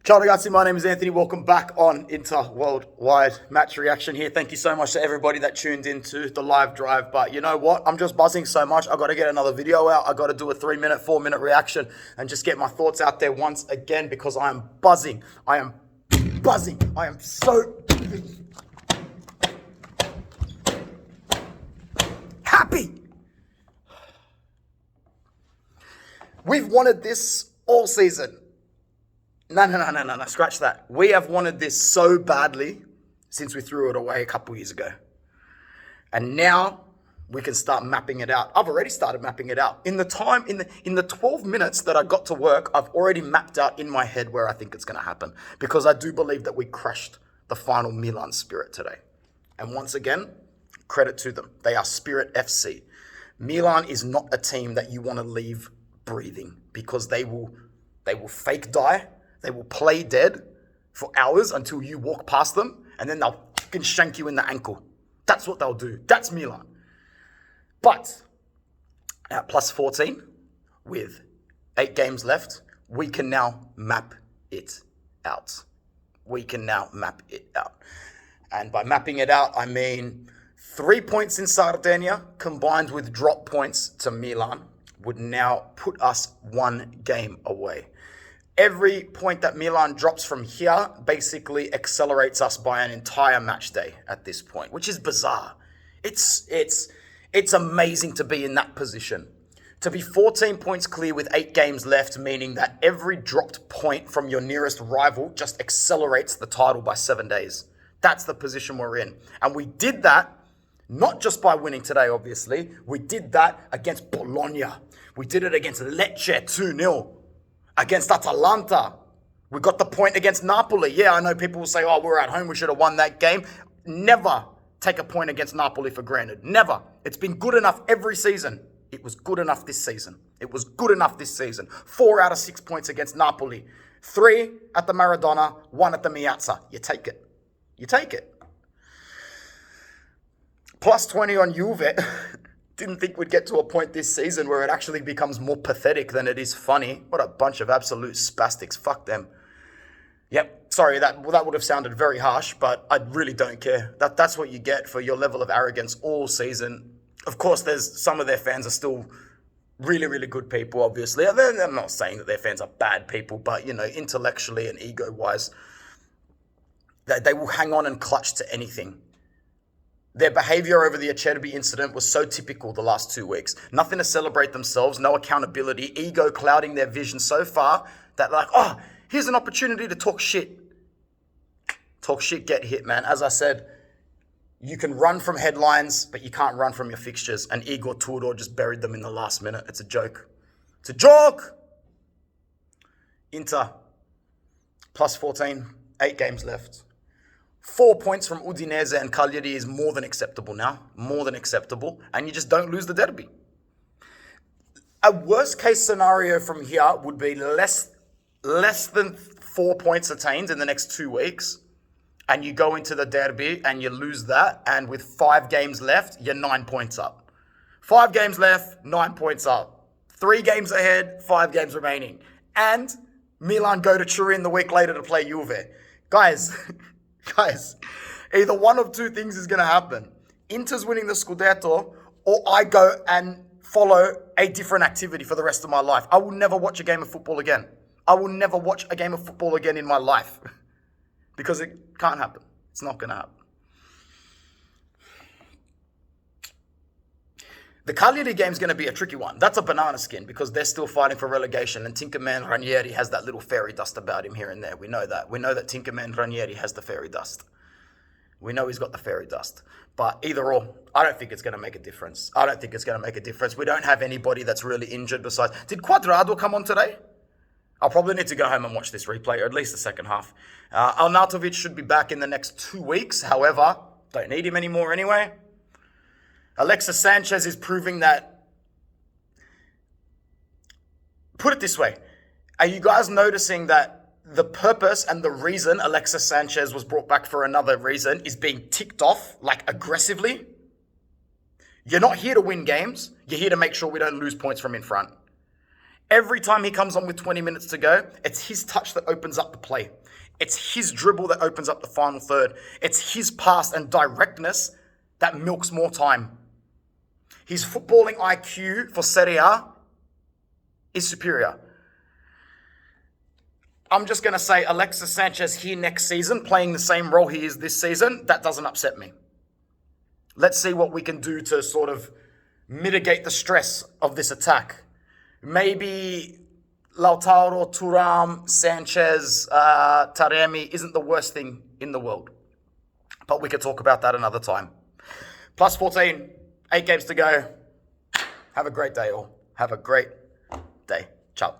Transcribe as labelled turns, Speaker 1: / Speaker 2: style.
Speaker 1: Ciao ragazzi, my name is Anthony. Welcome back on Inter Worldwide Match Reaction here. Thank you so much to everybody that tuned into the live drive. But you know what? I'm just buzzing so much. I got to get another video out. I got to do a 3-minute, 4-minute reaction and just get my thoughts out there once again because I am buzzing. I am buzzing. I am so happy. We've wanted this all season. No, scratch that. We have wanted this so badly since we threw it away a couple years ago. And now we can start mapping it out. I've already started mapping it out. In the 12 minutes that I got to work, I've already mapped out in my head where I think it's going to happen. Because I do believe that we crushed the final Milan spirit today. And once again, credit to them. They are Spirit FC. Milan is not a team that you want to leave breathing because they will fake die. They will play dead for hours until you walk past them, and then they'll fucking shank you in the ankle. That's what they'll do. That's Milan. But at plus 14, with 8 games left, we can now map it out. And by mapping it out, I mean 3 points in Sardinia combined with drop points to Milan would now put us 1 game away. Every point that Milan drops from here basically accelerates us by an entire match day at this point, which is bizarre. It's amazing to be in that position. To be 14 points clear with 8 games left, meaning that every dropped point from your nearest rival just accelerates the title by 7 days. That's the position we're in. And we did that not just by winning today, obviously. We did that against Bologna. We did it against Lecce 2-0. Against Atalanta. We got the point against Napoli. Yeah, I know people will say, oh, we're at home, we should have won that game. Never take a point against Napoli for granted. Never. It's been good enough every season. It was good enough this season. 4 out of 6 points against Napoli. 3 at the Maradona, 1 at the Miazza. You take it. Plus 20 on Juve. Didn't think we'd get to a point this season where it actually becomes more pathetic than it is funny. What a bunch of absolute spastics. Fuck them. Yep, sorry, that would have sounded very harsh, but I really don't care. That's what you get for your level of arrogance all season. Of course, there's some of their fans are still really, really good people, obviously. I'm not saying that their fans are bad people, but, you know, intellectually and ego-wise, they will hang on and clutch to anything. Their behavior over the Acerbi incident was so typical the last 2 weeks. Nothing to celebrate themselves, no accountability, ego clouding their vision so far that like, oh, here's an opportunity to talk shit. Talk shit, get hit, man. As I said, you can run from headlines, but you can't run from your fixtures. And Igor Tudor just buried them in the last minute. It's a joke. It's a joke! Inter, plus 14, 8 games left. 4 points from Udinese and Cagliari is more than acceptable now. More than acceptable. And you just don't lose the derby. A worst case scenario from here would be less than 4 points attained in the next 2 weeks. And you go into the derby and you lose that. And with 5 games left, you're 9 points up. 5 games left, 9 points up. 3 games ahead, 5 games remaining. And Milan go to Turin the week later to play Juve. Guys... Guys, either one of 2 things is going to happen. Inter's winning the Scudetto, or I go and follow a different activity for the rest of my life. I will never watch a game of football again. I will never watch a game of football again in my life. Because it can't happen. It's not going to happen. The Cagliari game is going to be a tricky one. That's a banana skin because they're still fighting for relegation and Tinkerman Ranieri has that little fairy dust about him here and there. We know that. We know that Tinkerman Ranieri has the fairy dust. We know he's got the fairy dust. But either or, I don't think it's going to make a difference. We don't have anybody that's really injured besides... Did Quadrado come on today? I'll probably need to go home and watch this replay, or at least the second half. Arnautovic should be back in the next 2 weeks. However, don't need him anymore anyway. Sanchez is proving that... Put it this way. Are you guys noticing that the purpose and the reason Alexis Sanchez was brought back for another reason is being ticked off, like aggressively? You're not here to win games. You're here to make sure we don't lose points from in front. Every time he comes on with 20 minutes to go, it's his touch that opens up the play. It's his dribble that opens up the final third. It's his pass and directness that milks more time. His footballing IQ for Serie A is superior. I'm just going to say Alexis Sanchez here next season, playing the same role he is this season, that doesn't upset me. Let's see what we can do to sort of mitigate the stress of this attack. Maybe Lautaro, Thuram, Sanchez, Taremi isn't the worst thing in the world. But we could talk about that another time. Plus 14, 8 games to go. Have a great day all. Have a great day. Ciao.